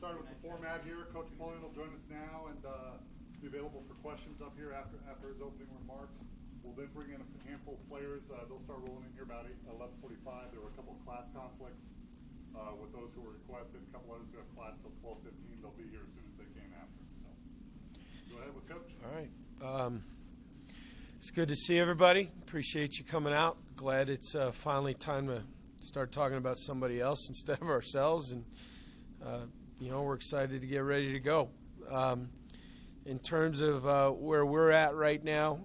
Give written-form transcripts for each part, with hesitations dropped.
started with the format here. Coach Polian will join us now and be available for questions up here after his opening remarks. We'll then bring in a handful of players. They'll start rolling in here about 11:45. There were a couple of class conflicts with those who were requested. A couple others who have class till 12:15. They'll be here as soon as they can after. So go ahead with Coach. All right. It's good to see everybody. Appreciate you coming out. Glad it's finally time to start talking about somebody else instead of ourselves. And, we're excited to get ready to go. In terms of where we're at right now,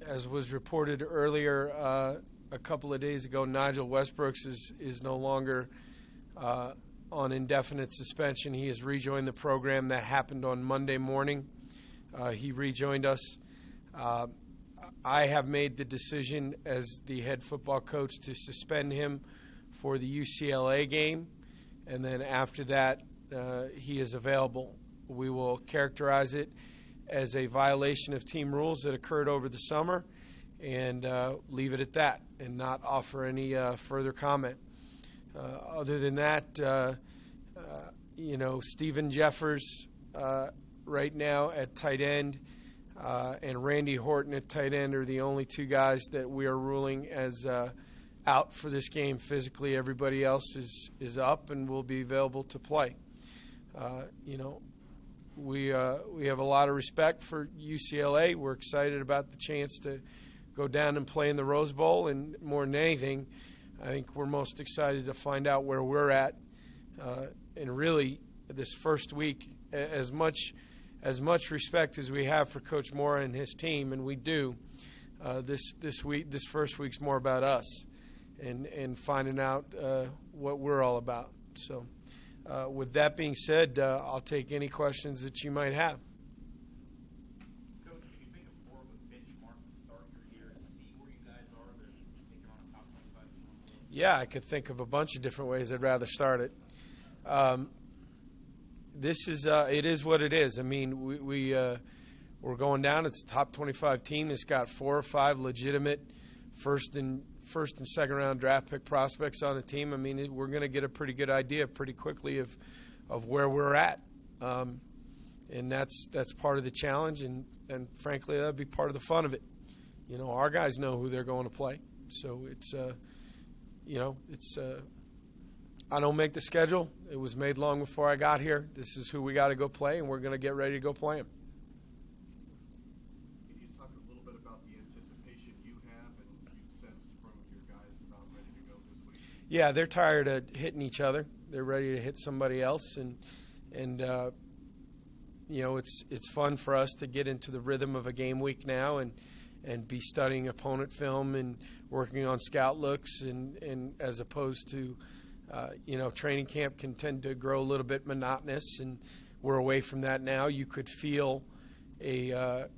as was reported earlier a couple of days ago, Nigel Westbrooks is no longer on indefinite suspension. He has rejoined the program. That happened on Monday morning. He rejoined us. I have made the decision as the head football coach to suspend him for the UCLA game, and then after that, he is available. We will characterize it as a violation of team rules that occurred over the summer and leave it at that and not offer any further comment. Other than that, Stephen Jeffers right now at tight end and Randy Horton at tight end are the only two guys that we are ruling as out for this game physically. Everybody else is up and will be available to play. We have a lot of respect for UCLA. We're excited about the chance to go down and play in the Rose Bowl, and more than anything, I think we're most excited to find out where we're at. And really, this first week, as much respect as we have for Coach Mora and his team, and we do, this first week's more about us and finding out what we're all about. So, with that being said, I'll take any questions that you might have. Coach, can you think of more of a benchmark to start your year and see where you guys are than taking on a top 25 team? Yeah, I could think of a bunch of different ways I'd rather start it. It is what it is. I mean, we're going down. It's a top 25 team. It's got 4 or 5 legitimate first and second round draft pick prospects on the team. I mean, we're going to get a pretty good idea pretty quickly of where we're at, and that's part of the challenge. And frankly, that'd be part of the fun of it. Our guys know who they're going to play, so it's I don't make the schedule. It was made long before I got here. This is who we got to go play, and we're going to get ready to go play them. Can you talk a little bit about the anticipation you have and you've sensed from your guys about ready to go this week? Yeah, they're tired of hitting each other. They're ready to hit somebody else, and it's fun for us to get into the rhythm of a game week now and be studying opponent film and working on scout looks and as opposed to training camp can tend to grow a little bit monotonous, and we're away from that now. You could feel the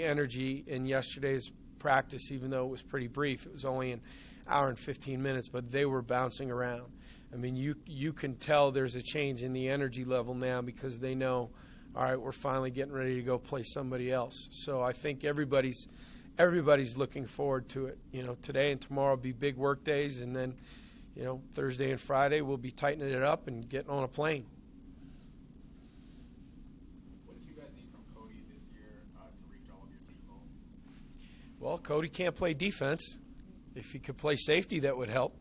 energy in yesterday's practice, even though it was pretty brief. It was only an hour and 15 minutes, but they were bouncing around. I mean, you can tell there's a change in the energy level now because they know, all right, we're finally getting ready to go play somebody else. So I think everybody's looking forward to it. Today and tomorrow will be big work days, and then Thursday and Friday we'll be tightening it up and getting on a plane. What did you guys need from Cody this year to reach all of your team goals? Well, Cody can't play defense. If he could play safety, that would help.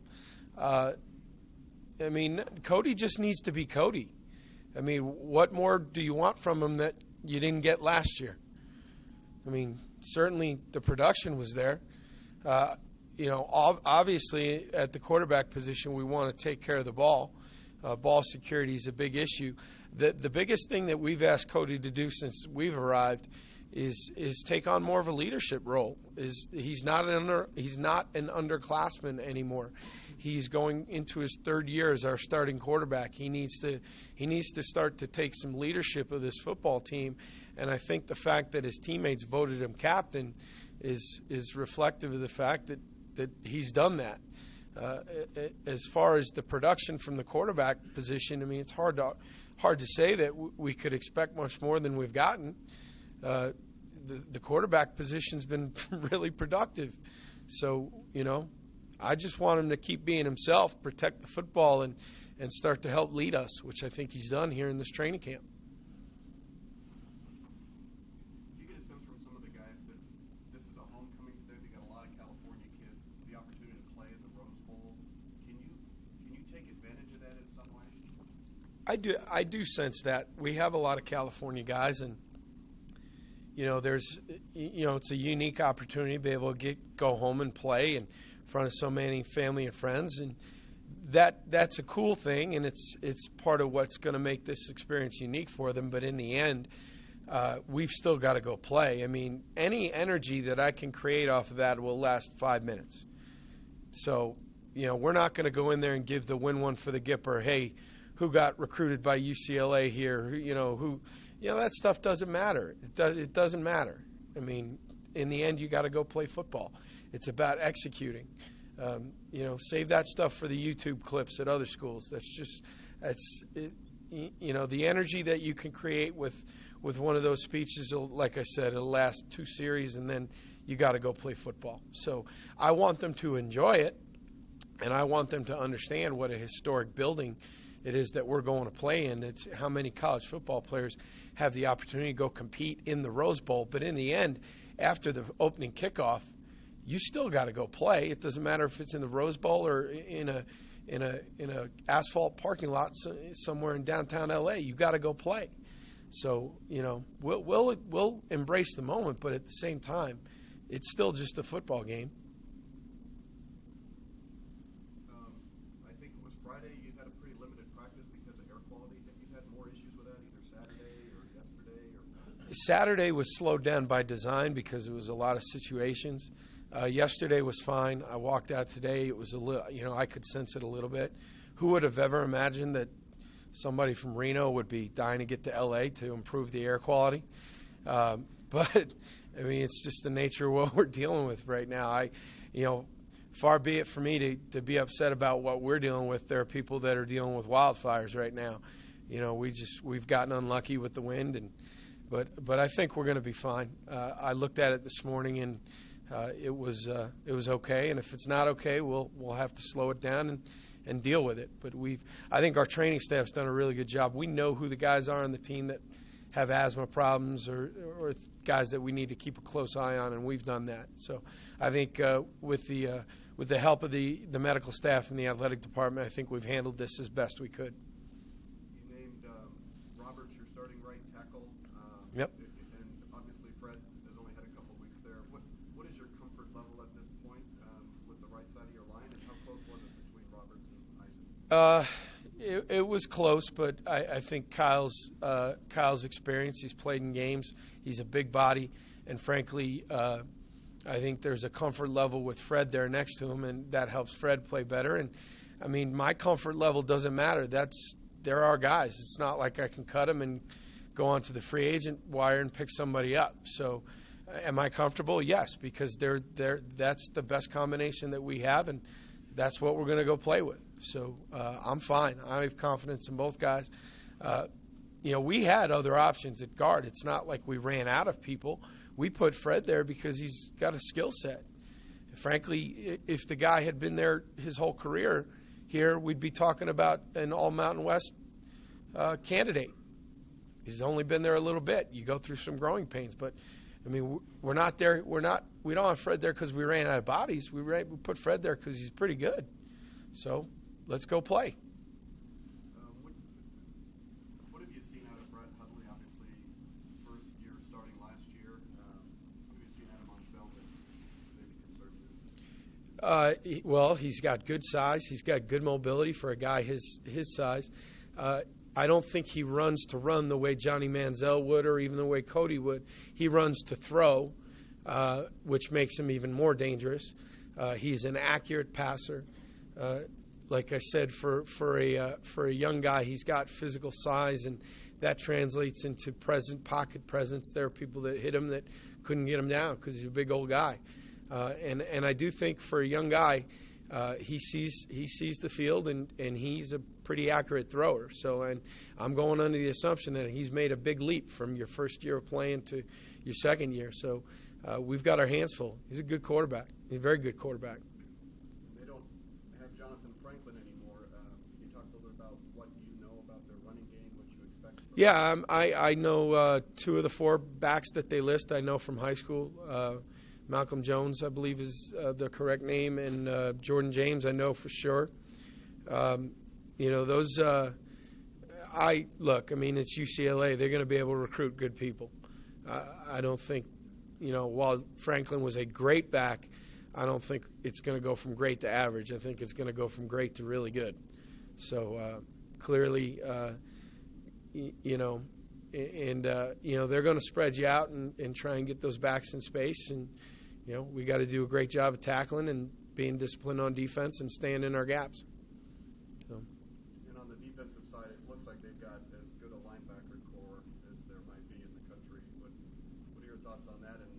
Cody just needs to be Cody. I mean, what more do you want from him that you didn't get last year? I mean, certainly the production was there. Obviously at the quarterback position, we want to take care of the ball. Ball security is a big issue. The biggest thing that we've asked Cody to do since we've arrived is take on more of a leadership role. He's not an underclassman anymore. He's going into his third year as our starting quarterback. He needs to start to take some leadership of this football team, and I think the fact that his teammates voted him captain is reflective of the fact that he's done that. As far as the production from the quarterback position, I mean, it's hard to say that we could expect much more than we've gotten. The quarterback position's been really productive. So, I just want him to keep being himself, protect the football, and start to help lead us, which I think he's done here in this training camp. Do you get a sense from some of the guys that this is a homecoming for them? You got a lot of California kids, the opportunity to play in the Rose Bowl. Can you take advantage of that in some way? I do sense that. We have a lot of California guys, and it's a unique opportunity to be able to go home and play in front of so many family and friends, and that's a cool thing, and it's part of what's going to make this experience unique for them. But in the end, we've still got to go play. I mean, any energy that I can create off of that will last 5 minutes. So, we're not going to go in there and give the win one for the Gipper, hey, who got recruited by UCLA here, that stuff doesn't matter. It doesn't matter. I mean, in the end, you got to go play football. It's about executing. Save that stuff for the YouTube clips at other schools. The energy that you can create with one of those speeches, like I said, it'll last 2 series, and then you got to go play football. So I want them to enjoy it, and I want them to understand what a historic building it is that we're going to play in. It's how many college football players have the opportunity to go compete in the Rose Bowl. But in the end, after the opening kickoff, you still got to go play. It doesn't matter if it's in the Rose Bowl or in a asphalt parking lot somewhere in downtown LA. You got to go play. So we'll embrace the moment, but at the same time, it's still just a football game. I think it was Friday. You had a pretty limited practice because of air quality. Have you had more issues with that either Saturday or yesterday? Saturday was slowed down by design because it was a lot of situations. Yesterday was fine. I walked out today. It was a little, I could sense it a little bit. Who would have ever imagined that somebody from Reno would be dying to get to L.A. to improve the air quality? But I mean, it's just the nature of what we're dealing with right now. Far be it for me to be upset about what we're dealing with. There are people that are dealing with wildfires right now. We've gotten unlucky with the wind, but I think we're going to be fine. I looked at it this morning, and it was okay. And if it's not okay, we'll have to slow it down and deal with it. But I think our training staff's done a really good job. We know who the guys are on the team that have asthma problems or guys that we need to keep a close eye on, and we've done that. So I think with the help of the medical staff and the athletic department, I think we've handled this as best we could. You named Roberts your starting right tackle. Yep. And obviously Fred has only had a couple of weeks there. What is your comfort level at this point with the right side of your line, and how close was it between Roberts and Hanson? It was close, but I think Kyle's experience. He's played in games. He's a big body, and frankly, I think there's a comfort level with Fred there next to him, and that helps Fred play better. And I mean, my comfort level doesn't matter. They're our guys. It's not like I can cut them and go onto the free agent wire and pick somebody up. So, am I comfortable? Yes, because that's the best combination that we have, and that's what we're going to go play with. So I'm fine. I have confidence in both guys. We had other options at guard. It's not like we ran out of people. We put Fred there because he's got a skill set. Frankly, if the guy had been there his whole career here, we'd be talking about an all-Mountain West candidate. He's only been there a little bit. You go through some growing pains, but I mean, we're not there. We don't have Fred there because we ran out of bodies. We put Fred there because he's pretty good. So let's go play. What have you seen out of Brett Hundley? Obviously, first year starting last year. What have you seen out of him on film that maybe concerns you? Well, he's got good size. He's got good mobility for a guy his size. I don't think he runs to run the way Johnny Manziel would or even the way Cody would. He runs to throw, which makes him even more dangerous. He's an accurate passer. Like I said, for a young guy, he's got physical size, and that translates into pocket presence. There are people that hit him that couldn't get him down because he's a big old guy. And I do think for a young guy, he sees the field, and he's a pretty accurate thrower. So, and I'm going under the assumption that he's made a big leap from your first year of playing to your second year. So we've got our hands full. He's a good quarterback. He's a very good quarterback. They don't have Jonathan Franklin anymore. Can you talk a little bit about Yeah, I know two of the four backs that they list. I know from high school. Malcolm Jones, I believe, is the correct name, and Jordan James, I know for sure. Those. I mean, it's UCLA. They're going to be able to recruit good people. I don't think, while Franklin was a great back, I don't think it's going to go from great to average. I think it's going to go from great to really good. So clearly, they're going to spread you out and try and get those backs in space. And, we got to do a great job of tackling and being disciplined on defense and staying in our gaps. So. And on the defensive side, it looks like they've got as good a linebacker core as there might be in the country. What are your thoughts on that, and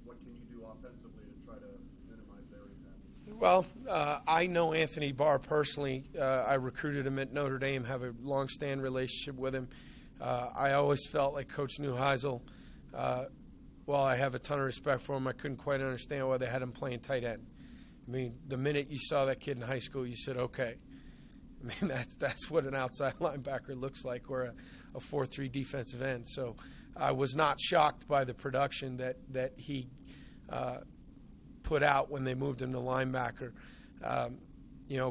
what can you do offensively to try to minimize their impact? Well, I know Anthony Barr personally. I recruited him at Notre Dame, have a long-standing relationship with him. I always felt like Coach Neuheisel, while I have a ton of respect for him, I couldn't quite understand why they had him playing tight end. I mean, the minute you saw that kid in high school, you said, okay. I mean, that's what an outside linebacker looks like, or a 4-3 defensive end. So I was not shocked by the production that he put out when they moved him to linebacker.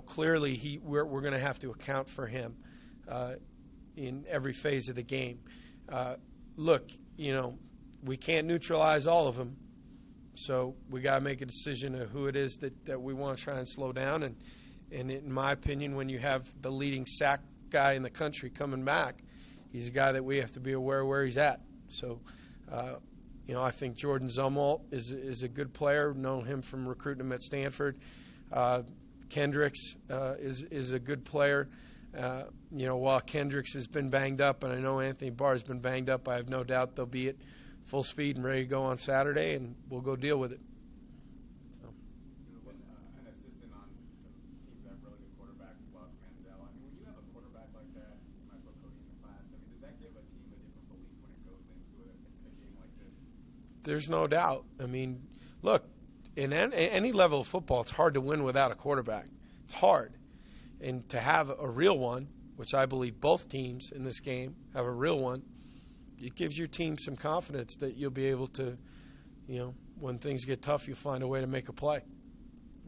Clearly we're going to have to account for him in every phase of the game. We can't neutralize all of them, so we got to make a decision of who it is that we want to try and slow down. And in my opinion, when you have the leading sack guy in the country coming back, he's a guy that we have to be aware of where he's at. So, I think Jordan Zumwalt is a good player. Known him from recruiting him at Stanford. Kendricks is a good player. While Kendricks has been banged up, and I know Anthony Barr has been banged up, I have no doubt they'll be at full speed and ready to go on Saturday, and we'll go deal with it. So. An assistant on some teams that have really good quarterbacks, Buck, Mandel. I mean, when you have a quarterback like that, you might as well Cody in the class. I mean, does that give a team a different belief when it goes into a game like this? There's no doubt. I mean, look, in any level of football, it's hard to win without a quarterback. It's hard. And to have a real one, which I believe both teams in this game have a real one, it gives your team some confidence that you'll be able to, when things get tough, you'll find a way to make a play.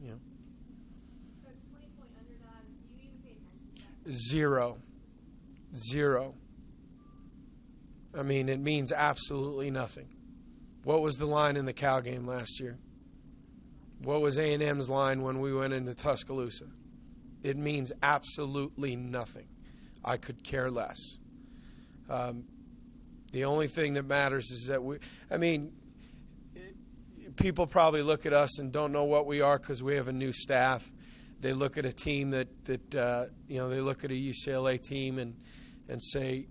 So 20-point underdog, do you even pay attention to that? Zero. I mean, it means absolutely nothing. What was the line in the Cal game last year? What was A&M's line when we went into Tuscaloosa? It means absolutely nothing. I could care less. The only thing that matters is that people probably look at us and don't know what we are because we have a new staff. They look at a team that they look at a UCLA team and say,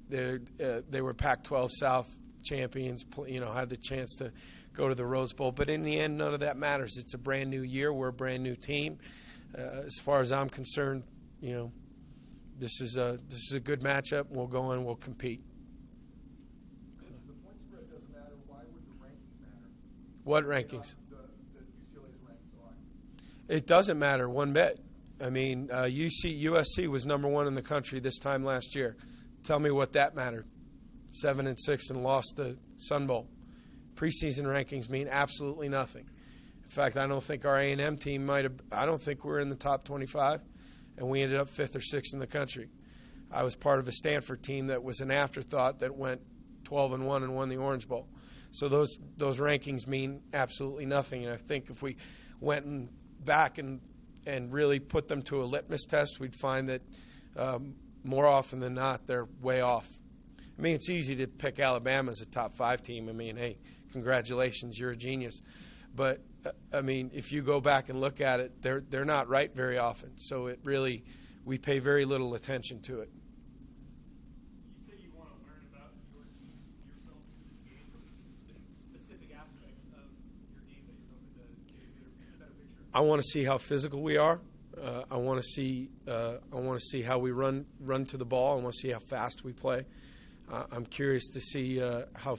they were Pac-12 South champions, had the chance to go to the Rose Bowl. But in the end, none of that matters. It's a brand new year. We're a brand new team. As far as I'm concerned, this is a good matchup. We'll go in. We'll compete. If the point spread doesn't matter, why would the rankings matter? What rankings? The UCLA's ranked so high. It doesn't matter one bit. I mean, USC was number one in the country this time last year. Tell me what that mattered. 7-6 and lost the Sun Bowl. Preseason rankings mean absolutely nothing. In fact, I don't think our A&M team I don't think we're in the top 25, and we ended up 5th or 6th in the country. I was part of a Stanford team that was an afterthought that went 12-1 and won the Orange Bowl. So those rankings mean absolutely nothing. And I think if we went back and really put them to a litmus test, we'd find that more often than not they're way off. I mean, it's easy to pick Alabama as a top 5 team. I mean, hey, congratulations, you're a genius. But I mean, if you go back and look at it, they're not right very often. So we pay very little attention to it. You say you want to learn about your team, yourself in this game. What are some specific aspects of your game that you're hoping to get a better picture of? I want to see how physical we are. I want to see how we run to the ball. I want to see how fast we play. I'm curious to see how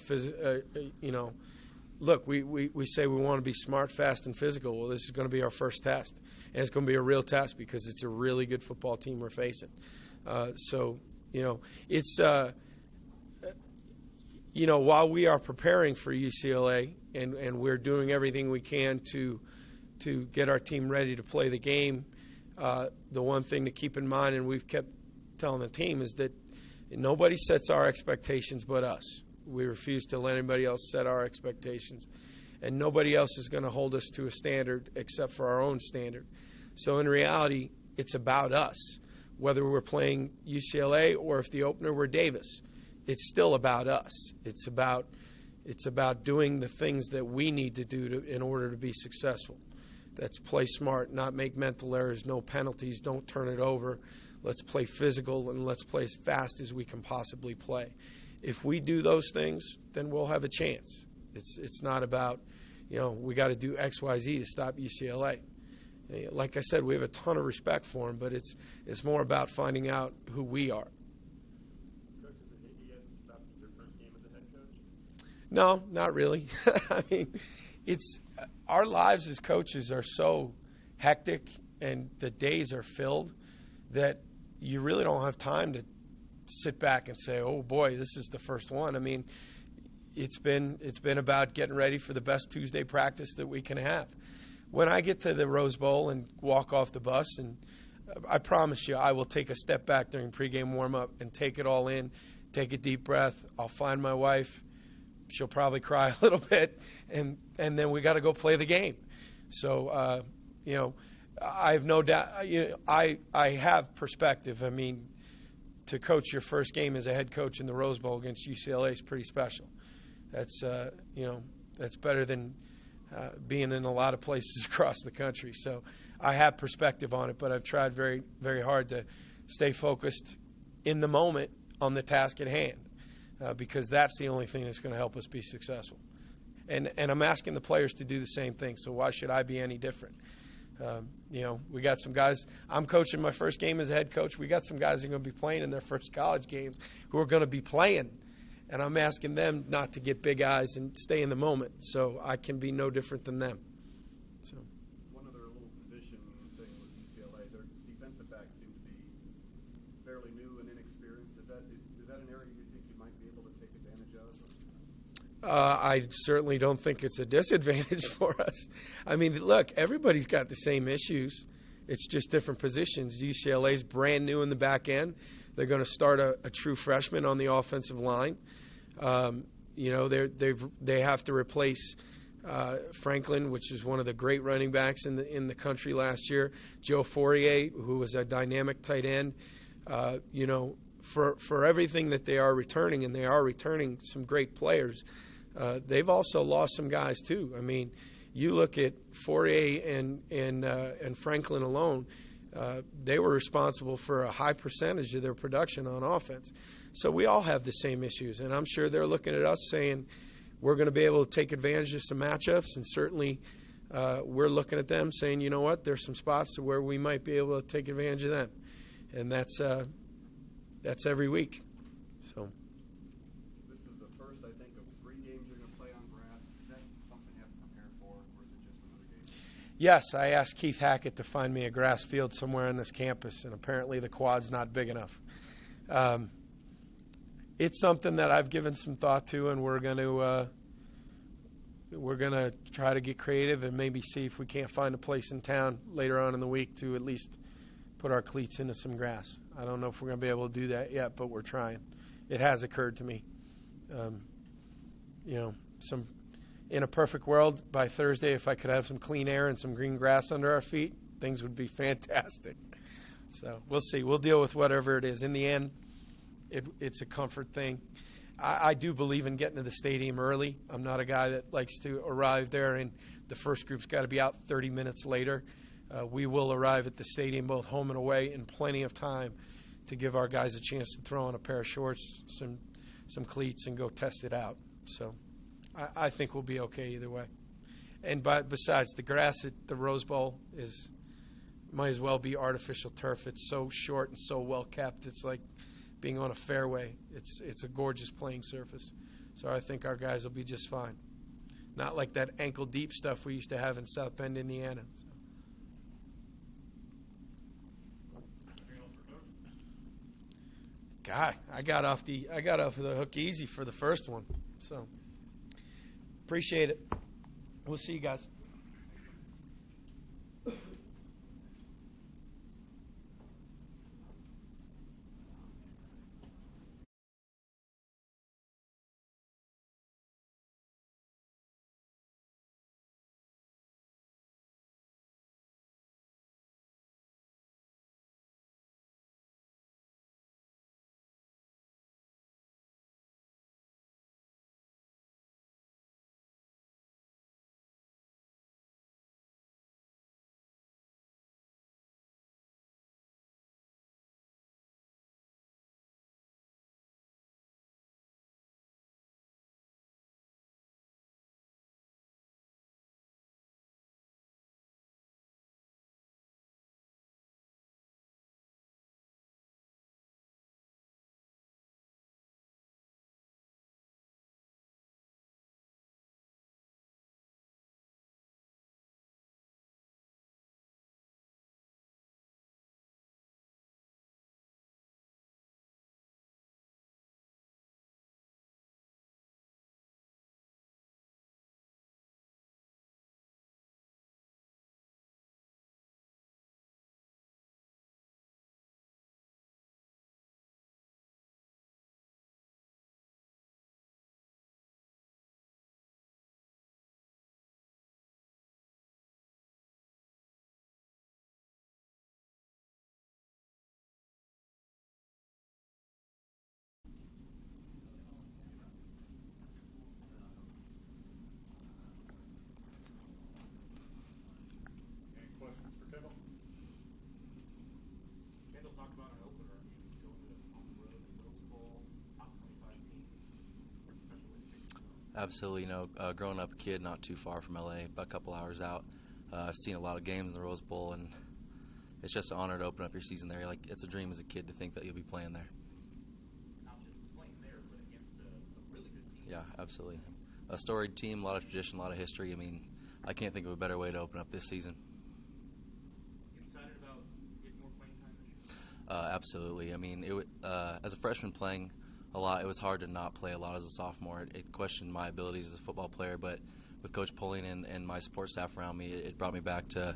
look, we say we want to be smart, fast, and physical. Well, this is going to be our first test, and it's going to be a real test because it's a really good football team we're facing. So, it's while we are preparing for UCLA and we're doing everything we can to get our team ready to play the game, the one thing to keep in mind, and we've kept telling the team, is that nobody sets our expectations but us. We refuse to let anybody else set our expectations, and nobody else is going to hold us to a standard except for our own standard. So in reality, it's about us. Whether we're playing UCLA or if the opener were Davis, it's still about us. It's about doing the things that we need to do in order to be successful. That's play smart, not make mental errors, no penalties, don't turn it over. Let's play physical, and let's play as fast as we can possibly play. If we do those things, then we'll have a chance. It's not about, we got to do X, Y, Z to stop UCLA. Like I said, we have a ton of respect for them, but it's more about finding out who we are. Coach, does it hit you yet to stop your first game as a head coach? No, not really. I mean, our lives as coaches are so hectic and the days are filled that you really don't have time to sit back and say, oh boy, this is the first one. I mean, it's been about getting ready for the best Tuesday practice that we can have. When I get to the Rose Bowl and walk off the bus, and I promise you I will take a step back during pregame warm-up and take it all in, take a deep breath. I'll find my wife. She'll probably cry a little bit, and then we got to go play the game. So, I have no doubt. I have perspective. I mean, to coach your first game as a head coach in the Rose Bowl against UCLA is pretty special. That's that's better than being in a lot of places across the country. So I have perspective on it, but I've tried very, very hard to stay focused in the moment on the task at hand, because that's the only thing that's going to help us be successful. And I'm asking the players to do the same thing, so why should I be any different? We got some guys. I'm coaching my first game as a head coach. We got some guys who are going to be playing in their first college games who are going to be playing. And I'm asking them not to get big eyes and stay in the moment, so I can be no different than them. So one other little position thing with UCLA, their defensive backs seem to be fairly new and inexperienced. Is that an area you think you might be able to take advantage of? I certainly don't think it's a disadvantage for us. I mean, look, everybody's got the same issues. It's just different positions. UCLA's brand new in the back end. They're going to start a true freshman on the offensive line. They have to replace Franklin, which is one of the great running backs in the country last year. Joe Fourier, who was a dynamic tight end. For everything that they are returning, and they are returning some great players, they've also lost some guys too. I mean, you look at Fourier and Franklin alone. They were responsible for a high percentage of their production on offense. So we all have the same issues, and I'm sure they're looking at us saying we're going to be able to take advantage of some matchups, and certainly we're looking at them saying, you know what, there's some spots to where we might be able to take advantage of them, and that's every week. So this is the first, I think, of 3 games you're going to play on grass. Is that something you have to prepare for, or is it just another game? Yes, I asked Keith Hackett to find me a grass field somewhere on this campus, and apparently the quad's not big enough. It's something that I've given some thought to, and we're going to try to get creative and maybe see if we can't find a place in town later on in the week to at least put our cleats into some grass. I don't know if we're going to be able to do that yet, but we're trying. It has occurred to me. In a perfect world, by Thursday, if I could have some clean air and some green grass under our feet, things would be fantastic. So we'll see. We'll deal with whatever it is. In the end, it's a comfort thing. I do believe in getting to the stadium early. I'm not a guy that likes to arrive there and the first group's got to be out 30 minutes later. We will arrive at the stadium both home and away in plenty of time to give our guys a chance to throw on a pair of shorts, some cleats, and go test it out. So I think we'll be okay either way. And besides, the grass at the Rose Bowl might as well be artificial turf. It's so short and so well kept. It's like being on a fairway. It's a gorgeous playing surface. So I think our guys will be just fine. not like that ankle deep stuff we used to have in South Bend, Indiana. So. God, I got off the hook easy for the first one. So appreciate it. We'll see you guys. Any questions for Kendall? Kendall talked about an opener. I mean, going on the road, the Rose Bowl, top 25 team. Special way. Absolutely. Growing up a kid not too far from LA, about a couple hours out, I've seen a lot of games in the Rose Bowl, and it's just an honor to open up your season there. Like, it's a dream as a kid to think that you'll be playing there. Not just playing there, but against a really good team. Yeah, absolutely. A storied team, a lot of tradition, a lot of history. I mean, I can't think of a better way to open up this season. You excited about getting more playing time this year? Absolutely. I mean, as a freshman playing a lot, it was hard to not play a lot as a sophomore. It questioned my abilities as a football player, but with Coach Polian and my support staff around me, it brought me back to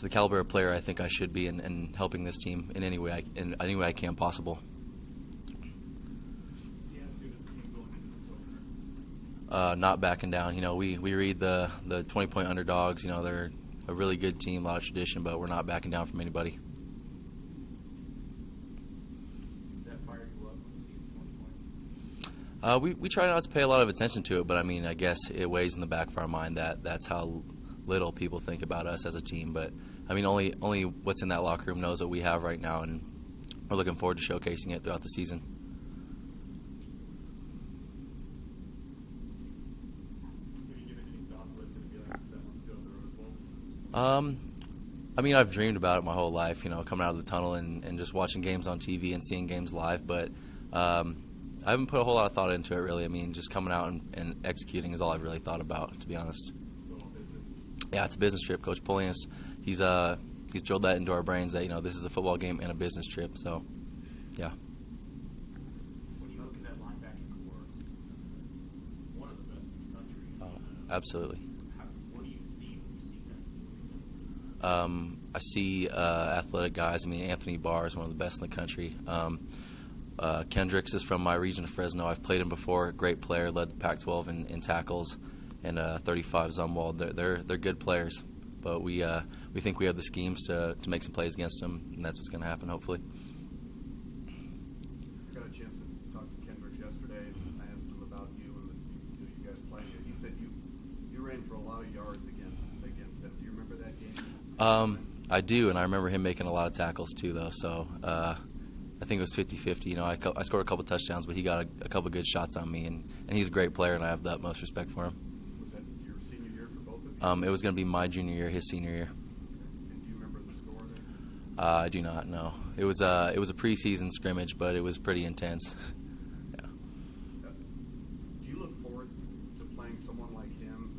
the caliber of player I think I should be, and helping this team in any way I can possible. Not backing down. We read the 20-point underdogs. They're a really good team, a lot of tradition, but we're not backing down from anybody. Does that fire you up when you see it's 20 points? We try not to pay a lot of attention to it, but I mean, I guess it weighs in the back of our mind that's how little people think about us as a team. But I mean, only what's in that locker room knows what we have right now, and we're looking forward to showcasing it throughout the season. I mean, I've dreamed about it my whole life, coming out of the tunnel and just watching games on TV and seeing games live, but I haven't put a whole lot of thought into it, really. I mean, just coming out and executing is all I've really thought about, to be honest. Yeah, it's a business trip. Coach Polian, he's drilled that into our brains that, this is a football game and a business trip, so, yeah. When you look at that linebacking core, one of the best in the country. Absolutely. What do you see when you see that? I see athletic guys. I mean, Anthony Barr is one of the best in the country. Kendricks is from my region of Fresno. I've played him before. Great player, led the Pac-12 in tackles, and 35 Zumwalt. They're good players, but we think we have the schemes to make some plays against them, and that's what's going to happen, hopefully. I got a chance to talk to Kendricks yesterday, and I asked him about you and you guys playing. He said you ran for a lot of yards against them. Do you remember that game? I do, and I remember him making a lot of tackles too, though. So I think it was 50-50. I scored a couple touchdowns, but he got a couple good shots on me, and he's a great player, and I have the utmost respect for him. Was that your senior year for both of you? It was going to be my junior year, his senior year. And do you remember the score there? I do not know. It was a preseason scrimmage, but it was pretty intense. Yeah. Do you look forward to playing someone like him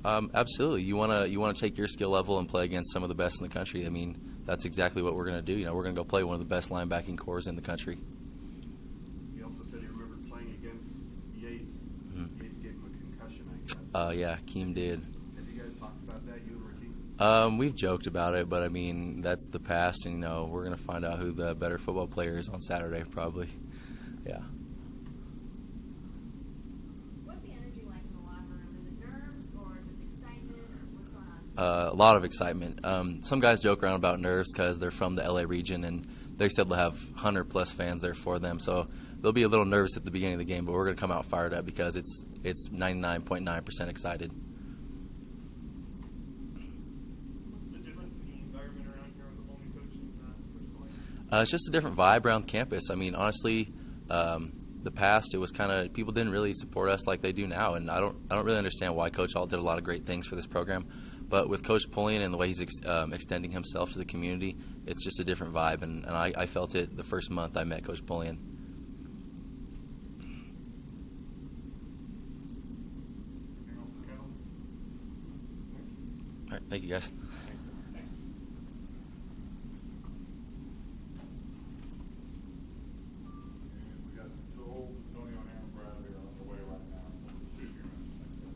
Absolutely. You wanna take your skill level and play against some of the best in the country. I mean, that's exactly what we're gonna do. We're gonna go play one of the best linebacking cores in the country. He also said he remembered playing against Yates. Mm-hmm. Yates gave him a concussion, I guess. Yeah, Keem did. Have you guys talked about that, you and Ricky? We've joked about it, but I mean, that's the past, and we're gonna find out who the better football player is on Saturday, probably. Yeah. What's the energy like in the locker room? Is it nerves or is it excitement or what's going on? A lot of excitement. Some guys joke around about nerves because they're from the LA region, and they said they'll have 100+ fans there for them. So they'll be a little nervous at the beginning of the game, but we're going to come out fired up because it's 99.9% excited. What's the difference in the environment around here with only coaching Coach Polian? It's just a different vibe around campus. I mean, honestly, the past it was kind of people didn't really support us like they do now, and I don't really understand why Coach Hall did a lot of great things for this program. But with Coach Polian and the way he's extending himself to the community, it's just a different vibe, and I felt it the first month I met Coach Polian. All right, thank you guys. We got Joel, Bitonio, and Bradley are on the way right now. So we'll see you in a second.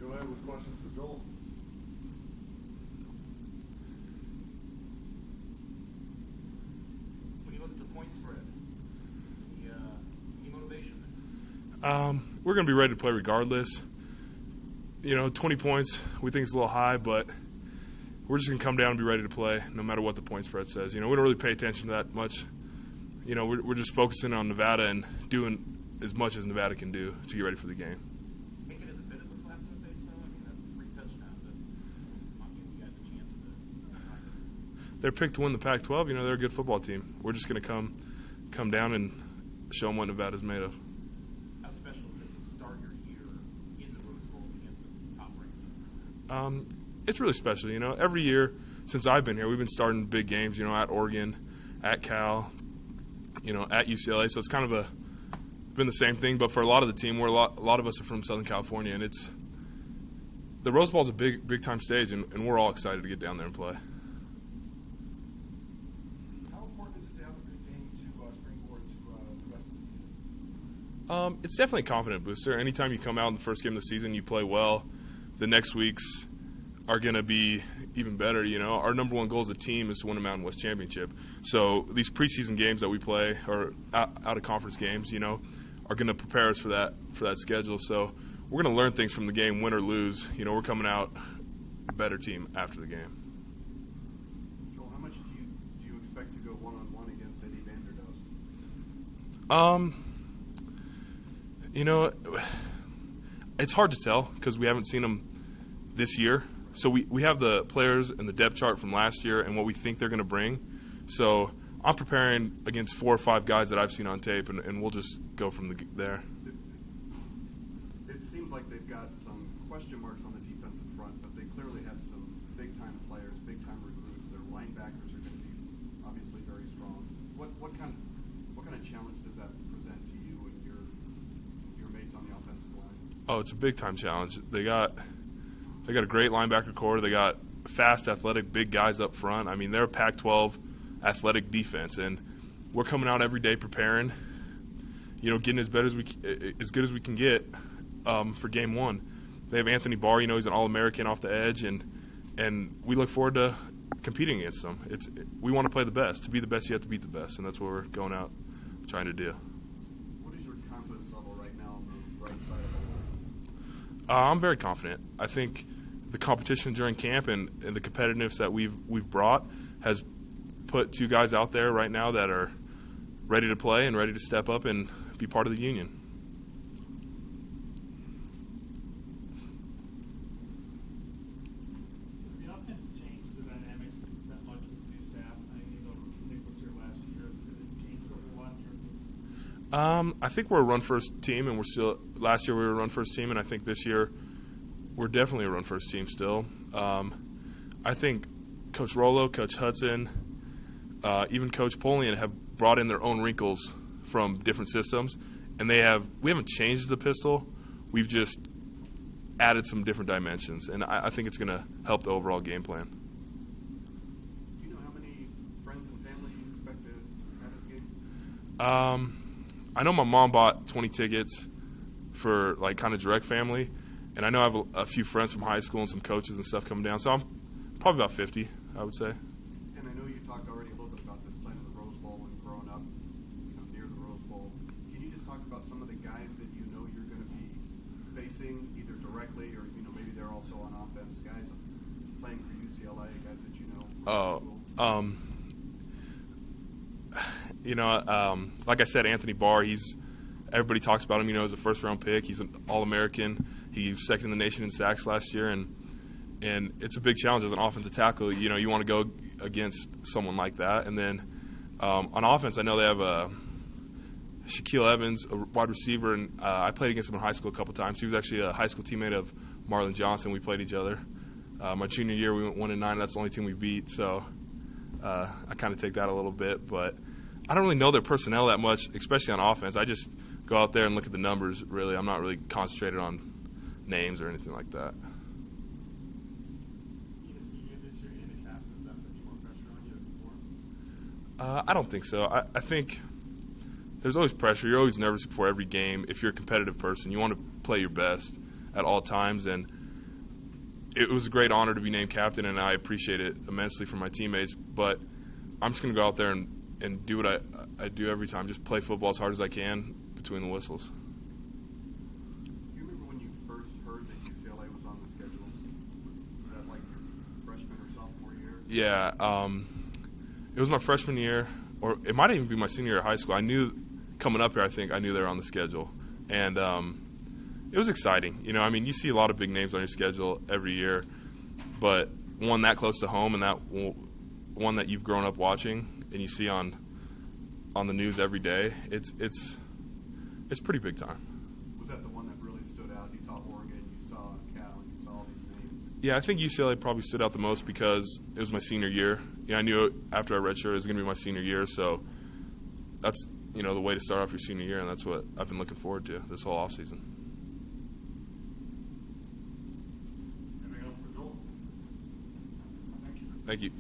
Go ahead with questions for Joel. When you look at the point spread, any motivation? We're going to be ready to play regardless. 20 points, we think it's a little high, but we're just going to come down and be ready to play no matter what the point spread says. We don't really pay attention to that much. We're just focusing on Nevada and doing as much as Nevada can do to get ready for the game. Make it as a bit of a slap in the face, though. I mean, that's 3 touchdowns. That's not giving you guys a chance to. They're picked to win the Pac-12. They're a good football team. We're just going to come down and show them what Nevada's made of. How special is it to start your year in the Rose Bowl against the top ranked? It's really special. Every year since I've been here, we've been starting big games. At Oregon, at Cal, at UCLA. So it's kind of been the same thing. But for a lot of the team, a lot of us are from Southern California, and the Rose Bowl is a big time stage, and we're all excited to get down there and play. How important is it to have a good game to springboard to the rest of the season? It's definitely a confident booster. Anytime you come out in the first game of the season, you play well, the next weeks are going to be even better. Our number one goal as a team is to win a Mountain West championship. So these preseason games that we play, or out of conference games, are going to prepare us for that schedule. So we're going to learn things from the game, win or lose. We're coming out a better team after the game. Joel, how much do you expect to go one-on-one against Eddie Vanderdoes? It's hard to tell because we haven't seen them this year. So we have the players and the depth chart from last year and what we think they're going to bring. So I'm preparing against 4 or 5 guys that I've seen on tape, and we'll just go from there. seems like they've got some question marks on the defensive front, but they clearly have some big-time players, big-time recruits. Their linebackers are going to be obviously very strong. What kind of challenge does that present to you and your mates on the offensive line? Oh, it's a big-time challenge. They got a great linebacker core. They got fast, athletic, big guys up front. I mean, they're a Pac-12 athletic defense, and we're coming out every day preparing. Getting as good as we can get for game one. They have Anthony Barr. He's an All-American off the edge, and we look forward to competing against them. We want to play the best. To be the best, you have to beat the best, and that's what we're going out trying to do. What is your confidence level right now on the right side of the line? I'm very confident. I think the competition during camp and the competitiveness that we've brought has put two guys out there right now that are ready to play and ready to step up and be part of the union. Does the offense change the dynamics that much with the new staff? I think Nick was here last year. Did it change a whole lot in terms of? I think we're a run-first team, and last year we were a run-first team, and I think this year we're definitely a run-first team still. I think Coach Rollo, Coach Hudson, even Coach Polian have brought in their own wrinkles from different systems, and we haven't changed the pistol. We've just added some different dimensions, and I think it's going to help the overall game plan. Do you know how many friends and family you expect to have at the game? I know my mom bought 20 tickets for kind of direct family, and I know I have a few friends from high school and some coaches and stuff coming down, so I'm probably about 50, I would say. And I know you talked already a little bit about this playing in the Rose Bowl and growing up, near the Rose Bowl. Can you just talk about some of the guys that you're going to be facing, either directly or maybe they're also on offense, guys playing for UCLA, guys that you know? Like I said, Anthony Barr. Everybody talks about him. As a first-round pick. He's an All-American. He was second in the nation in sacks last year, and it's a big challenge as an offensive tackle. You want to go against someone like that. And then on offense, I know they have Shaquille Evans, a wide receiver, and I played against him in high school a couple times. He was actually a high school teammate of Marlon Johnson. We played each other. My junior year, we went 1-9. That's the only team we beat. So I kind of take that a little bit, but I don't really know their personnel that much, especially on offense. I just go out there and look at the numbers. Really, I'm not really concentrated on names or anything like that. I don't think so. I think there's always pressure. You're always nervous before every game. If you're a competitive person, you want to play your best at all times. And it was a great honor to be named captain, and I appreciate it immensely from my teammates. But I'm just going to go out there and do what I do every time, just play football as hard as I can between the whistles. Do you remember when you first heard that UCLA was on the schedule? Was that like your freshman or sophomore year? Yeah. It was my freshman year, or it might even be my senior year of high school. I knew coming up here, I knew they were on the schedule. And it was exciting. You see a lot of big names on your schedule every year, but one that close to home and that one that you've grown up watching and you see on the news every day, it's pretty big time. Was that the one that really stood out? You saw Oregon, you saw Cal, you saw all these names. Yeah, I think UCLA probably stood out the most because it was my senior year. I knew after I redshirted it was going to be my senior year, so that's the way to start off your senior year, and that's what I've been looking forward to this whole offseason. Anything else for Joel? Thank you.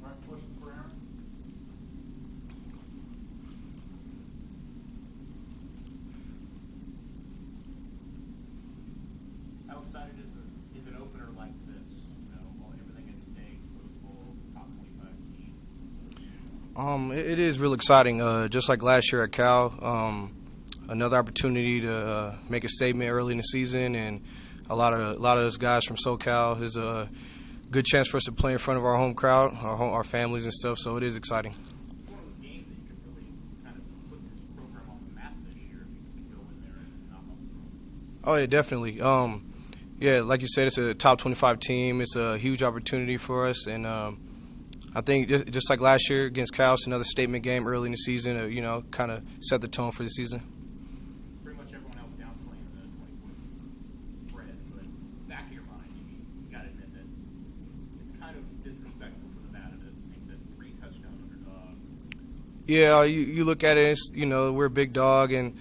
All right, questions for Aaron? How excited is an opener like this? Everything at stake, Rose Bowl, top 25 team. It is real exciting. Just like last year at Cal, another opportunity to make a statement early in the season, and a lot of those guys from SoCal is a good chance for us to play in front of our home crowd, our families and stuff. So it is exciting. It's one of those games that you could really kind of put this program on the map this year if you could go in there and knock off the Pros. Oh yeah, definitely. Yeah, like you said, it's a top 25 team. It's a huge opportunity for us, and I think just like last year against Cal, it's another statement game early in the season. Kind of set the tone for the season. Pretty much everyone else downplaying the 20-point spread, but back of your mind, you got to admit that it's kind of disrespectful for Nevada to make that 3-touchdown underdog. Yeah, you look at it, we're a big dog, and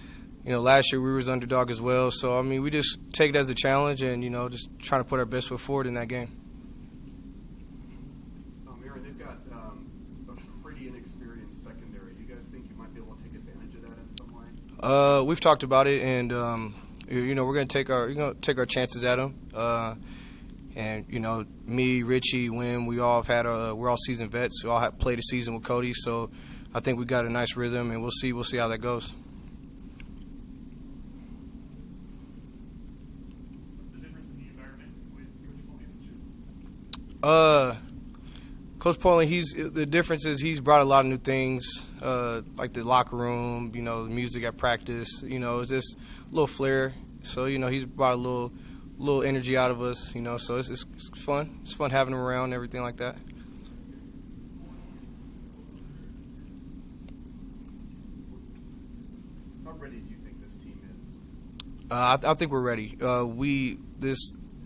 last year we was underdog as well. So I mean, we just take it as a challenge, and just trying to put our best foot forward in that game. Aaron, they've got a pretty inexperienced secondary. Do you guys think you might be able to take advantage of that in some way? We've talked about it, and we're going to take our chances at them. And me, Richie, Wim, we're all seasoned vets. We all have played a season with Cody, so I think we got a nice rhythm, and we'll see how that goes. What's the difference in the environment with Coach Polian and you? Coach Polian, the difference is he's brought a lot of new things, like the locker room, the music at practice. It's just a little flair. So he's brought a little energy out of us. So it's fun. It's fun having him around and everything like that. How ready do you think this team is? I think we're ready.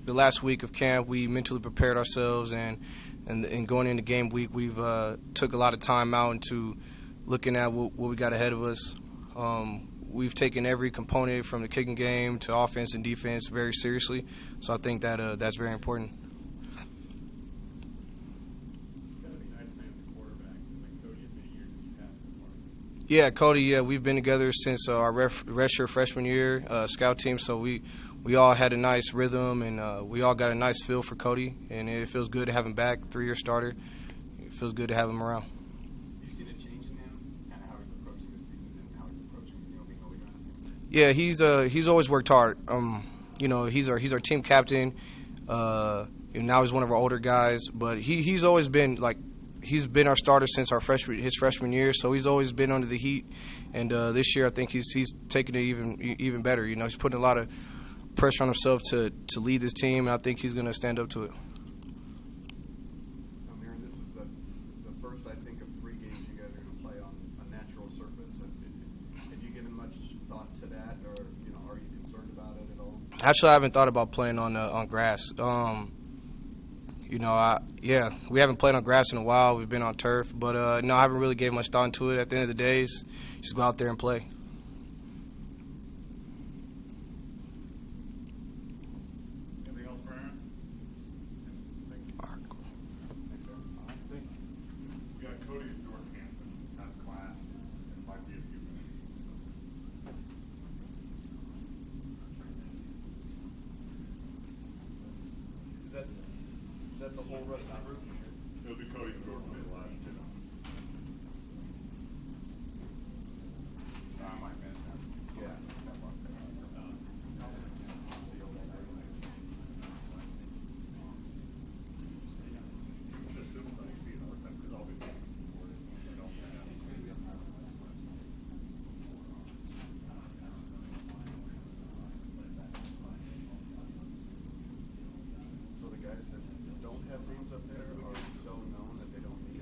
The last week of camp, we mentally prepared ourselves, and going into game week, we've took a lot of time out into looking at what we got ahead of us. We've taken every component from the kicking game to offense and defense very seriously. So I think that's very important. It's got to be nice playing with the quarterback, like Cody, as many years as you've had so far. Yeah, Cody. Yeah, we've been together since our redshirt freshman year scout team. So we all had a nice rhythm, and we all got a nice feel for Cody. And it feels good to have him back, 3-year starter. It feels good to have him around. Have you seen a change in him, kind of how he's approaching the season and how he's approaching being a leader on the team? Yeah, he's always worked hard. He's our team captain. Now he's one of our older guys, but he's always been he's been our starter since his freshman year. So he's always been under the heat, and this year I think he's taking it even better. He's putting a lot of pressure on himself to lead this team, and I think he's going to stand up to it. Aaron, this is the first, I think, of 3 games you guys are going to play on a natural surface. Have you given much thought to that, or are you concerned about it at all? Actually, I haven't thought about playing on grass. We haven't played on grass in a while. We've been on turf, but I haven't really given much thought to it. At the end of the day, just go out there and play. Anything else for Aaron? Thank you. All right, cool. Thanks, Aaron. We got Cody and Hanson out of class. It might be a few minutes. Is that the whole rush numbers? It'll be Cody and Jordan mid last two. Yeah. Just simple things, because I'll be back. So the guys that don't have names up there are so known that they don't need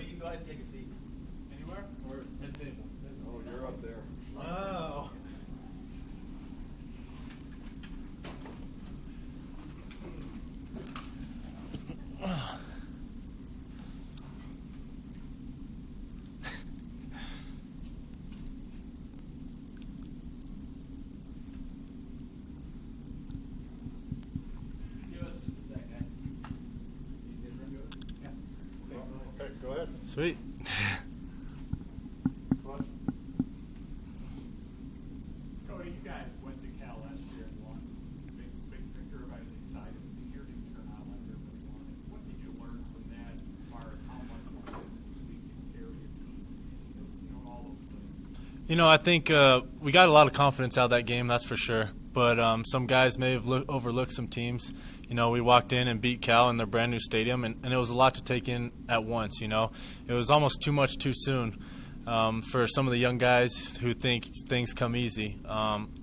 Cody, you can go ahead and take a seat. Anywhere? Or head table? Oh, you're up there. Wow. Give us just a sec, guys. Okay, go ahead. Sweet. Cody, you guys went to Cal last year and won. Big picture about it excited. This year didn't turn out like everybody wanted. What did you learn from that as far as how much more this week can carry your team? All those things. I think we got a lot of confidence out of that game, that's for sure. But some guys may have overlooked some teams. We walked in and beat Cal in their brand new stadium, and it was a lot to take in at once. It was almost too much too soon for some of the young guys who think things come easy.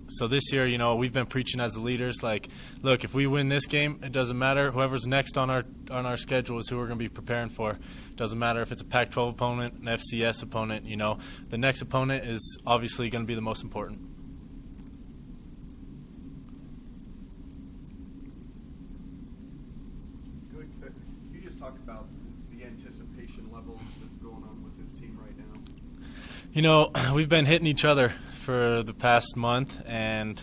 So this year, we've been preaching as the leaders, like, look, if we win this game, it doesn't matter. Whoever's next on our schedule is who we're going to be preparing for. It doesn't matter if it's a Pac-12 opponent, an FCS opponent. The next opponent is obviously going to be the most important. Good. Can you just talk about the anticipation levels that's going on with this team right now? We've been hitting each other for the past month, and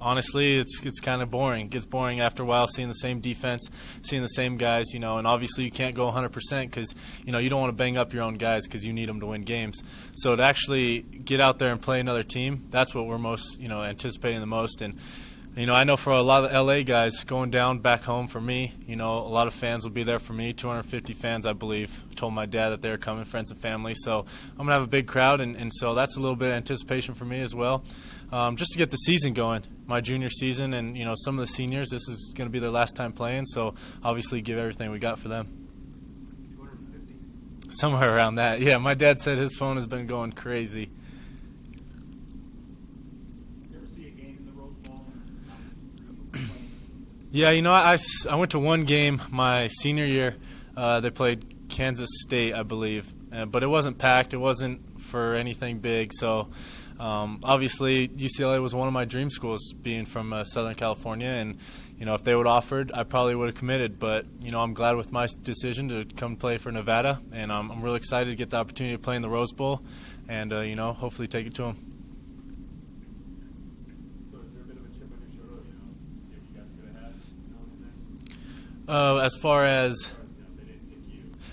honestly, it's kind of boring. It gets boring after a while seeing the same defense, seeing the same guys, and obviously you can't go 100% because, you don't want to bang up your own guys because you need them to win games. So to actually get out there and play another team, that's what we're most, anticipating the most. And I know for a lot of the LA guys going down back home for me, a lot of fans will be there for me, 250 fans, I believe. I told my dad that they were coming, friends and family. So I'm going to have a big crowd, and so that's a little bit of anticipation for me as well. Just to get the season going, my junior season, and, some of the seniors, this is going to be their last time playing, so obviously give everything we got for them. 250? Somewhere around that. Yeah, my dad said his phone has been going crazy. Yeah, I went to one game my senior year. They played Kansas State, I believe, but it wasn't packed. It wasn't for anything big. So obviously UCLA was one of my dream schools, being from Southern California, and if they would have offered, I probably would have committed. But I'm glad with my decision to come play for Nevada, and I'm really excited to get the opportunity to play in the Rose Bowl, and hopefully take it to them. As far as,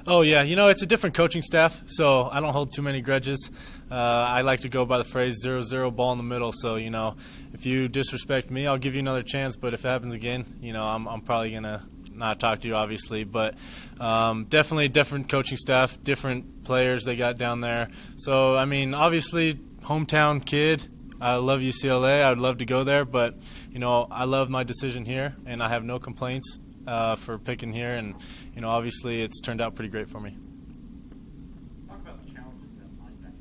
it's a different coaching staff, so I don't hold too many grudges. I like to go by the phrase 0-0 ball in the middle. So if you disrespect me, I'll give you another chance. But if it happens again, I'm probably gonna not talk to you, obviously. But definitely different coaching staff, different players they got down there. So obviously hometown kid. I love UCLA. I would love to go there, but I love my decision here, and I have no complaints for picking here, and obviously it's turned out pretty great for me. Talk about the challenges that linebacking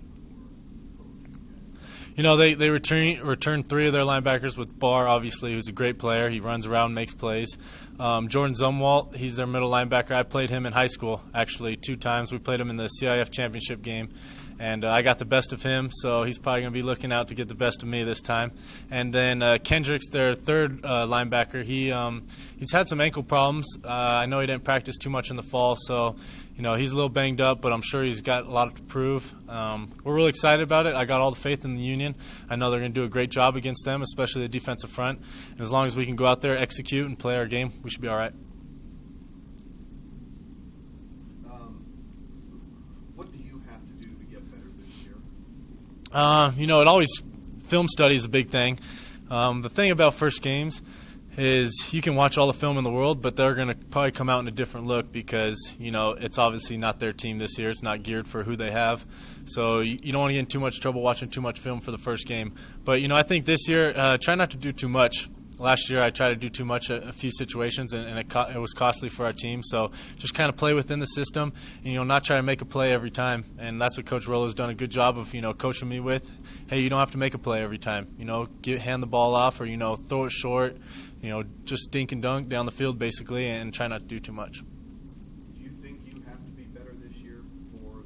They returned three of their linebackers with Barr, obviously, who's a great player. He runs around, makes plays. Jordan Zumwalt, he's their middle linebacker. I played him in high school, actually, 2 times. We played him in the CIF championship game, and I got the best of him, so he's probably going to be looking out to get the best of me this time. And then Kendricks, their third linebacker, he's had some ankle problems. I know he didn't practice too much in the fall, so he's a little banged up, but I'm sure he's got a lot to prove. We're really excited about it. I got all the faith in the Union. I know they're going to do a great job against them, especially the defensive front. And as long as we can go out there, execute, and play our game, we should be all right. What do you have to do to get better this year? It always, film study is a big thing. The thing about first games is you can watch all the film in the world, but they're going to probably come out in a different look because, it's obviously not their team this year. It's not geared for who they have. So you don't want to get in too much trouble watching too much film for the first game. But, I think this year, try not to do too much. Last year I tried to do too much a few situations, and it was costly for our team. So just kind of play within the system and, not try to make a play every time. And that's what Coach Rollo's done a good job of, coaching me with. Hey, you don't have to make a play every time. Hand the ball off or, throw it short. Just dink and dunk down the field basically, and try not to do too much. Do you think you have to be better this year for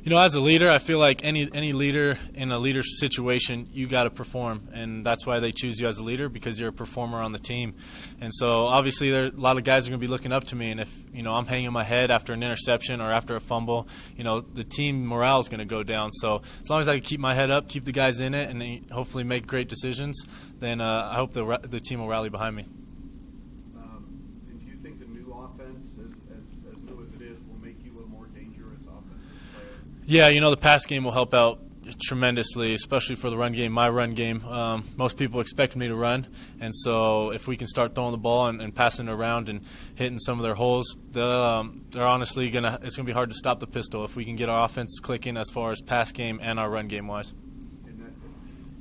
You know, as a leader, I feel like any leader in a leader situation, you got to perform, and that's why they choose you as a leader, because you're a performer on the team. And so obviously there a lot of guys are going to be looking up to me, and if, you know, I'm hanging my head after an interception or after a fumble, you know, the team morale is going to go down. So as long as I can keep my head up, keep the guys in it, and hopefully make great decisions, then I hope the team will rally behind me. And do you think the new offense, as new as it is, will make you a more dangerous offensive player? Yeah, you know, the pass game will help out tremendously, especially for the run game, my run game. Most people expect me to run, and so if we can start throwing the ball and passing it around and hitting some of their holes, they're honestly it's gonna be hard to stop the pistol if we can get our offense clicking as far as pass game and our run game wise. And that,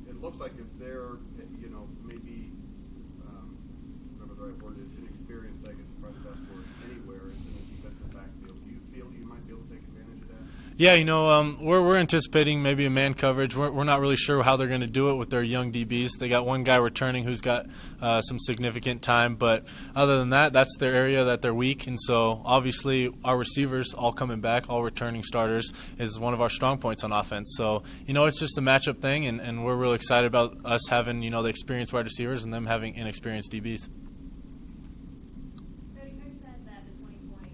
it looks like if they're, you know, maybe, whatever the right word is, inexperienced, I guess is probably the best word, anywhere is in the defensive backfield. Do you feel you might be able to take advantage of that? Yeah, you know, we're anticipating maybe a man coverage. We're not really sure how they're going to do it with their young DBs. They got one guy returning who's got some significant time, but other than that, that's their area that they're weak. And so obviously our receivers all coming back, all returning starters, is one of our strong points on offense. So, you know, it's just a matchup thing, and we're really excited about us having, you know, the experienced wide receivers and them having inexperienced DBs. Cody, Coach said that the 20-point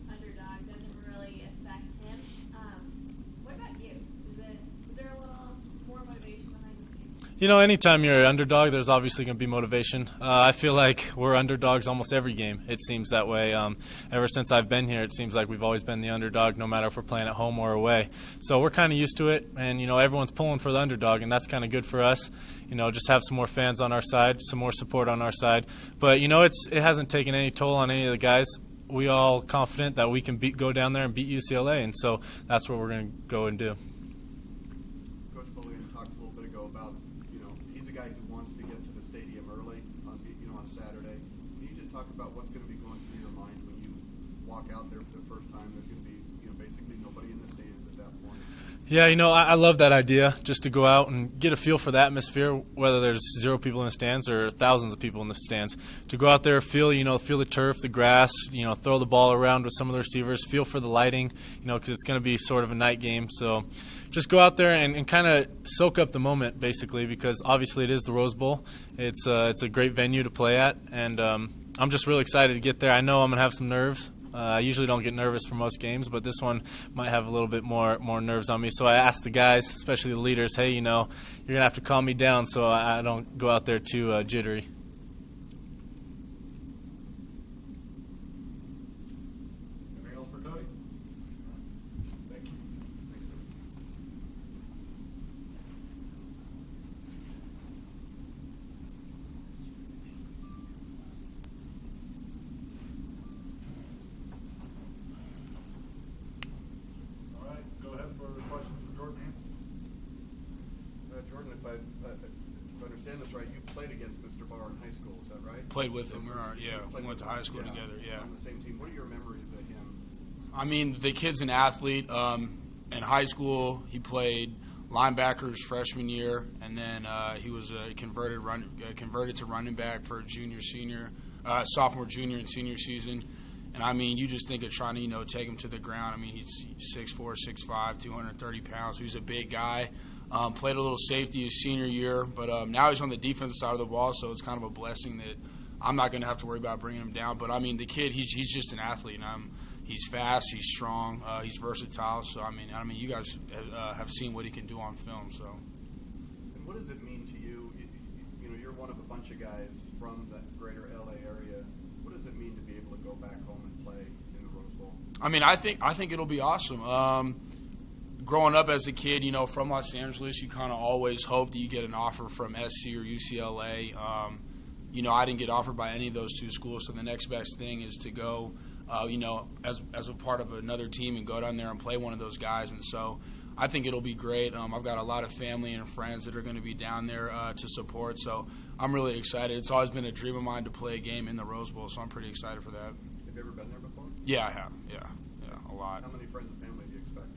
underdog doesn't really affect him. What about you? Is there a little more motivation behind this game? You know, anytime you're an underdog, there's obviously going to be motivation. I feel like we're underdogs almost every game. It seems that way. Ever since I've been here, it seems like we've always been the underdog, no matter if we're playing at home or away. So we're kind of used to it, and, you know, everyone's pulling for the underdog, and that's kind of good for us. You know, just have some more fans on our side, some more support on our side. But, you know, it hasn't taken any toll on any of the guys. We all confident that we can go down there and beat UCLA, and so that's what we're going to go and do. Coach Polian talked a little bit ago about, you know, he's a guy who wants to get to the stadium early on, you know, on Saturday. Can you just talk about what's going to be going through your mind when you walk out there for the first time? There's going to be, you know, basically nobody in the stands at that point. Yeah, you know, I love that idea, just to go out and get a feel for the atmosphere, whether there's 0 people in the stands or thousands of people in the stands. To go out there, feel the turf, the grass, you know, throw the ball around with some of the receivers, feel for the lighting, you know, because it's going to be sort of a night game. So just go out there and kind of soak up the moment, basically, because obviously it is the Rose Bowl. It's a great venue to play at, and I'm just really excited to get there. I know I'm going to have some nerves. I usually don't get nervous for most games, but this one might have a little bit more nerves on me. So I asked the guys, especially the leaders, hey, you know, you're going to have to calm me down so I don't go out there too jittery. Anything else for Cody? Thank you. All right, go ahead for questions for Jordan Hanson. Jordan, if I understand this right, you played against Mr. Barr in high school, is that right? Played with him. We went to high school Yeah, together. Yeah. on the same team. What are your memories of him? I mean, the kid's an athlete. In high school, he played linebackers freshman year, and then he was converted to running back for sophomore, junior, and senior season. And I mean, you just think of trying to, you know, take him to the ground. I mean, he's 6'4", 6'5", 230 pounds. So he's a big guy. Played a little safety his senior year, but now he's on the defensive side of the ball, so it's kind of a blessing that I'm not going to have to worry about bringing him down. But I mean, the kid, he's just an athlete. And he's fast, he's strong, he's versatile. So I mean, you guys have seen what he can do on film. So. And what does it mean to you? You know, you're one of a bunch of guys from the greater LA area. What does it mean to be able to go back home and play in the Rose Bowl? I mean, I think it'll be awesome. Growing up as a kid, you know, from Los Angeles, you kind of always hope that you get an offer from SC or UCLA. You know, I didn't get offered by any of those two schools, so the next best thing is to go, you know, as a part of another team and go down there and play one of those guys. And so I think it'll be great. I've got a lot of family and friends that are going to be down there to support, so I'm really excited. It's always been a dream of mine to play a game in the Rose Bowl, so I'm pretty excited for that. Have you ever been there before? Yeah, I have. Yeah, a lot. How many friends and family do you expect?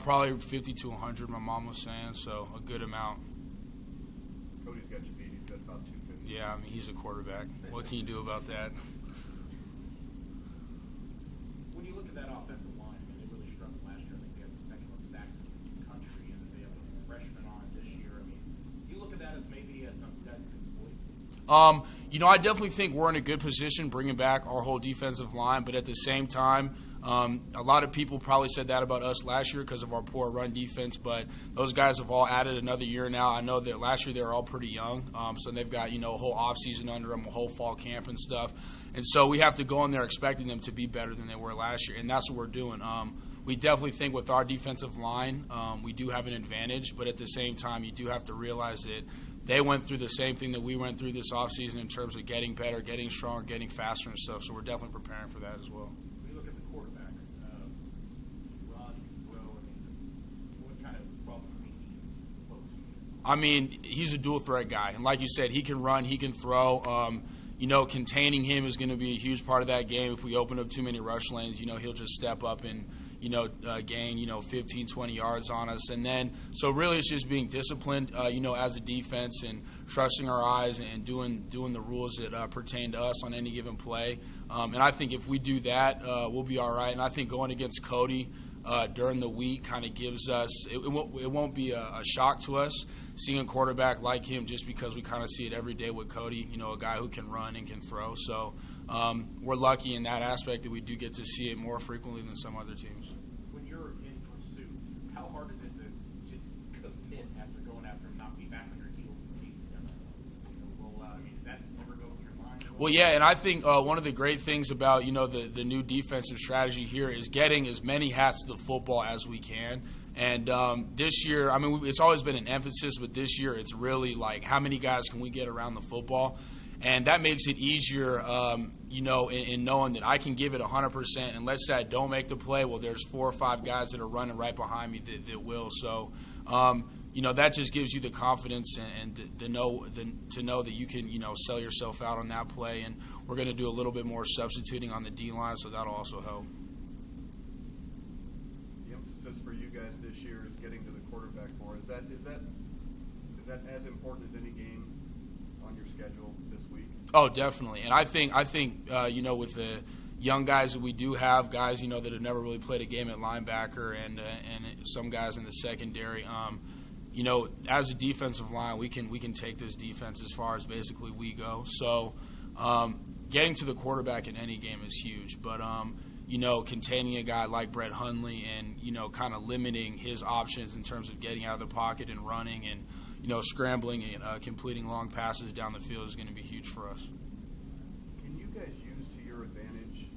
Probably 50 to 100, my mom was saying, so a good amount. Cody's got you beat. He said about 250. Yeah, I mean, he's a quarterback. What can you do about that? When you look at that offensive line, I mean, they really struggled last year. I think they had the second most sacks in I definitely think we're in a good position bringing back our whole defensive line, but at the same time, a lot of people probably said that about us last year because of our poor run defense, but those guys have all added another year now. I know that last year they were all pretty young, so they've got, a whole offseason under them, a whole fall camp and stuff. And so we have to go in there expecting them to be better than they were last year, and that's what we're doing. We definitely think with our defensive line, we do have an advantage, but at the same time, you do have to realize that they went through the same thing that we went through this offseason in terms of getting better, getting stronger, getting faster and stuff, so we're definitely preparing for that as well. When you look at the quarterback, run, throw, what kind of problems do you pose? I mean, he's a dual threat guy, and like you said, he can run, he can throw. Containing him is going to be a huge part of that game. If we open up too many rush lanes, he'll just step up and gain 15, 20 yards on us. And then, so really it's just being disciplined, as a defense and trusting our eyes and doing the rules that pertain to us on any given play. And I think if we do that, we'll be all right. And I think going against Cody during the week kind of gives us, it won't be a shock to us seeing a quarterback like him just because we kind of see it every day with Cody, a guy who can run and can throw. So we're lucky in that aspect that we do get to see it more frequently than some other teams. When you're in pursuit, how hard is it to just commit after going after him, not be back on your heels and roll out? I mean, does that ever go through your mind? Well, yeah, and I think one of the great things about, the new defensive strategy here is getting as many hats to the football as we can. And this year, I mean, it's always been an emphasis, but this year it's really like how many guys can we get around the football? And that makes it easier, in knowing that I can give it 100%. And let's say I don't make the play, well, there's 4 or 5 guys that are running right behind me that will. So, that just gives you the confidence and to know that you can, sell yourself out on that play. And we're going to do a little bit more substituting on the D-line, so that'll also help. The emphasis for you guys this year is getting to the quarterback more. Is that as important as any game on your schedule this week? Oh, definitely. And I think with the young guys that we do have, guys that have never really played a game at linebacker, and some guys in the secondary, as a defensive line, we can take this defense as far as basically we go. So getting to the quarterback in any game is huge, but containing a guy like Brett Hundley and kind of limiting his options in terms of getting out of the pocket and running and scrambling and completing long passes down the field is going to be huge for us. Can you guys use to your advantage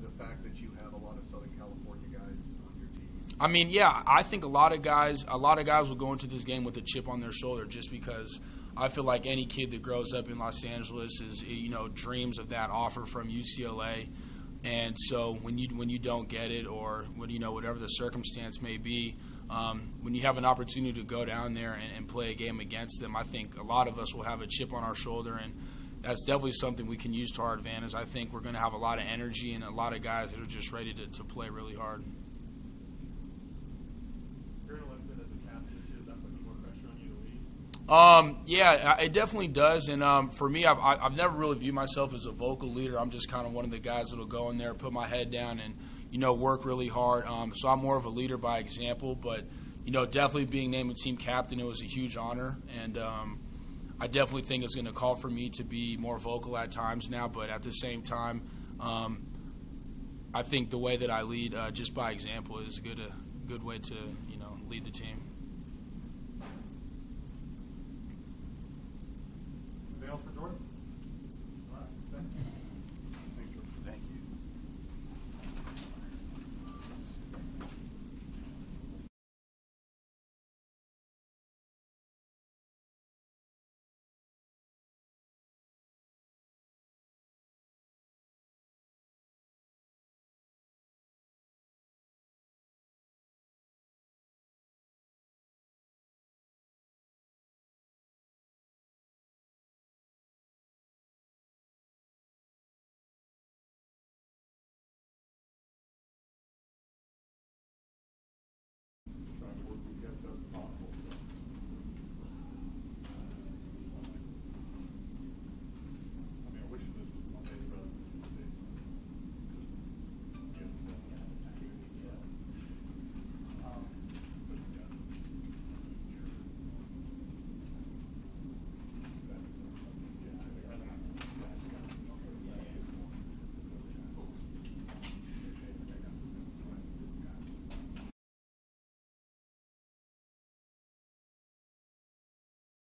the fact that you have a lot of Southern California guys on your team? I mean, yeah, I think a lot of guys will go into this game with a chip on their shoulder just because I feel like any kid that grows up in Los Angeles is dreams of that offer from UCLA. And so when you don't get it, or when whatever the circumstance may be, when you have an opportunity to go down there and play a game against them, I think a lot of us will have a chip on our shoulder, and that's definitely something we can use to our advantage. I think we're going to have a lot of energy and a lot of guys that are just ready to play really hard. You're in Olympic as a captain this year. Does that put any more pressure on you to lead? Yeah, it definitely does. And for me, I've never really viewed myself as a vocal leader. I'm just kind of one of the guys that'll go in there, put my head down, and work really hard. So I'm more of a leader by example. But definitely being named a team captain, it was a huge honor, and I definitely think it's going to call for me to be more vocal at times now. But at the same time, I think the way that I lead, just by example, is a good way to lead the team. Anything else for Jordan?